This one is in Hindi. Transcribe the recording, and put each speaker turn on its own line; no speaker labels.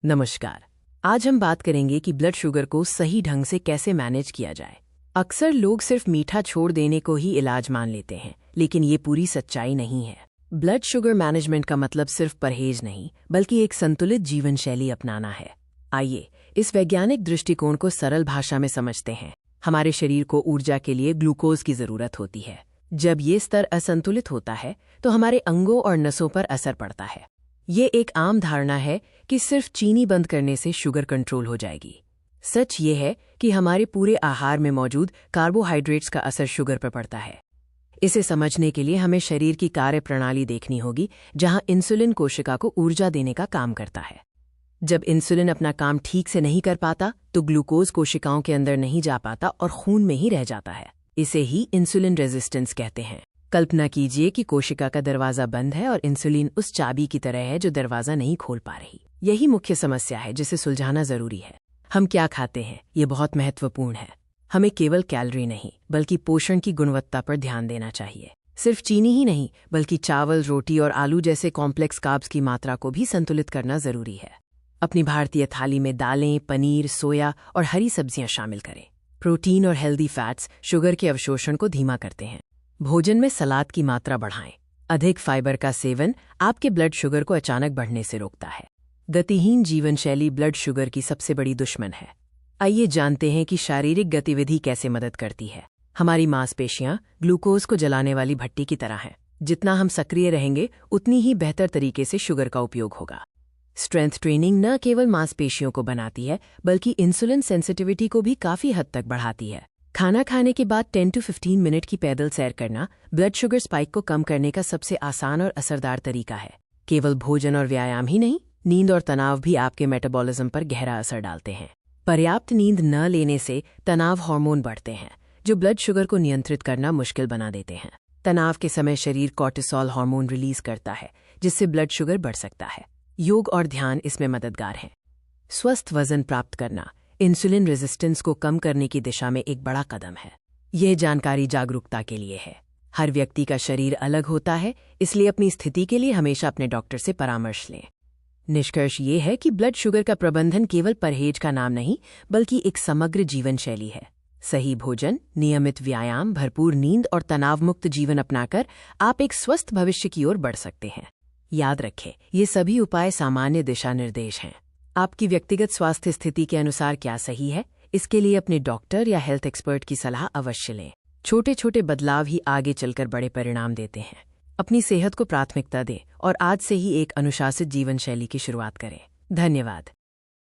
नमस्कार। आज हम बात करेंगे कि ब्लड शुगर को सही ढंग से कैसे मैनेज किया जाए। अक्सर लोग सिर्फ मीठा छोड़ देने को ही इलाज मान लेते हैं, लेकिन ये पूरी सच्चाई नहीं है। ब्लड शुगर मैनेजमेंट का मतलब सिर्फ परहेज नहीं, बल्कि एक संतुलित जीवन शैली अपनाना है। आइए इस वैज्ञानिक दृष्टिकोण को सरल भाषा में समझते हैं। हमारे शरीर को ऊर्जा के लिए ग्लूकोज की जरूरत होती है। जब ये स्तर असंतुलित होता है तो हमारे अंगों और नसों पर असर पड़ता है। ये एक आम धारणा है कि सिर्फ चीनी बंद करने से शुगर कंट्रोल हो जाएगी। सच ये है कि हमारे पूरे आहार में मौजूद कार्बोहाइड्रेट्स का असर शुगर पर पड़ता है। इसे समझने के लिए हमें शरीर की कार्यप्रणाली देखनी होगी, जहां इंसुलिन कोशिका को ऊर्जा देने का काम करता है। जब इंसुलिन अपना काम ठीक से नहीं कर पाता तो ग्लूकोज कोशिकाओं के अंदर नहीं जा पाता और खून में ही रह जाता है। इसे ही इंसुलिन रेजिस्टेंस कहते हैं। कल्पना कीजिए कि कोशिका का दरवाजा बंद है और इंसुलिन उस चाबी की तरह है जो दरवाजा नहीं खोल पा रही। यही मुख्य समस्या है जिसे सुलझाना जरूरी है। हम क्या खाते हैं ये बहुत महत्वपूर्ण है। हमें केवल कैलोरी नहीं बल्कि पोषण की गुणवत्ता पर ध्यान देना चाहिए। सिर्फ चीनी ही नहीं बल्कि चावल, रोटी और आलू जैसे कॉम्प्लेक्स कार्ब्स की मात्रा को भी संतुलित करना जरूरी है। अपनी भारतीय थाली में दालें, पनीर, सोया और हरी सब्जियां शामिल करें। प्रोटीन और हेल्दी फैट्स शुगर के अवशोषण को धीमा करते हैं। भोजन में सलाद की मात्रा बढ़ाएं। अधिक फाइबर का सेवन आपके ब्लड शुगर को अचानक बढ़ने से रोकता है। गतिहीन जीवन शैली ब्लड शुगर की सबसे बड़ी दुश्मन है। आइए जानते हैं कि शारीरिक गतिविधि कैसे मदद करती है। हमारी मांसपेशियां ग्लूकोज को जलाने वाली भट्टी की तरह हैं। जितना हम सक्रिय रहेंगे उतनी ही बेहतर तरीके से शुगर का उपयोग होगा। स्ट्रेंथ ट्रेनिंग न केवल मांसपेशियों को बनाती है बल्कि इंसुलिन सेंसिटिविटी को भी काफी हद तक बढ़ाती है। खाना खाने के बाद 10 से 15 मिनट की पैदल सैर करना ब्लड शुगर स्पाइक को कम करने का सबसे आसान और असरदार तरीका है। केवल भोजन और व्यायाम ही नहीं, नींद और तनाव भी आपके मेटाबॉलिज्म पर गहरा असर डालते हैं। पर्याप्त नींद न लेने से तनाव हार्मोन बढ़ते हैं जो ब्लड शुगर को नियंत्रित करना मुश्किल बना देते हैं। तनाव के समय शरीर कॉर्टिसोल हार्मोन रिलीज करता है जिससे ब्लड शुगर बढ़ सकता है। योग और ध्यान इसमें मददगार हैं। स्वस्थ वजन प्राप्त करना इंसुलिन रेजिस्टेंस को कम करने की दिशा में एक बड़ा कदम है। यह जानकारी जागरूकता के लिए है। हर व्यक्ति का शरीर अलग होता है, इसलिए अपनी स्थिति के लिए हमेशा अपने डॉक्टर से परामर्श लें। निष्कर्ष ये है कि ब्लड शुगर का प्रबंधन केवल परहेज का नाम नहीं बल्कि एक समग्र जीवन शैली है। सही भोजन, नियमित व्यायाम, भरपूर नींद और तनाव मुक्त जीवन अपनाकर आप एक स्वस्थ भविष्य की ओर बढ़ सकते हैं। याद रखें, ये सभी उपाय सामान्य दिशा निर्देश हैं। आपकी व्यक्तिगत स्वास्थ्य स्थिति के अनुसार क्या सही है, इसके लिए अपने डॉक्टर या हेल्थ एक्सपर्ट की सलाह अवश्य लें। छोटे छोटे बदलाव ही आगे चलकर बड़े परिणाम देते हैं। अपनी सेहत को प्राथमिकता दें और आज से ही एक अनुशासित जीवन शैली की शुरुआत करें। धन्यवाद।